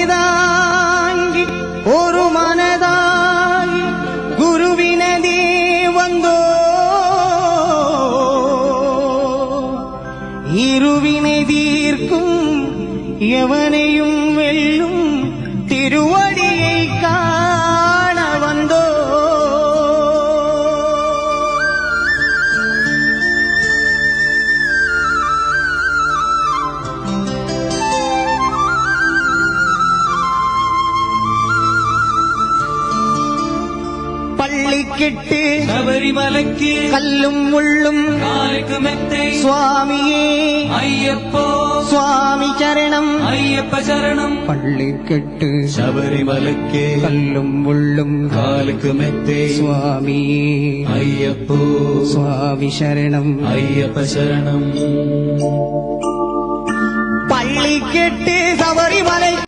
முடிதாங்கி ஒரு மனதாய் குருவினதே வந்தோ இருவினை தீர்க்கும் எவனையும் வெல்லும் திருவடியை காண வந்தோ பள்ளிக்கிட்டு சபரிமலைக்கு கல்லும் முள்ளும் காலுக்கு மெத்தை சுவாமியே ஐயப்போ சுவாமி சரணம் ஐயப்ப சரணம். பள்ளிக்கிட்டு சபரிமலைக்கு கல்லும் முள்ளும் காலுக்கு மெத்தை சுவாமியே ஐயப்போ சுவாமி சரணம் ஐயப்ப சரணம். பள்ளிக்கிட்டு சபரிமலை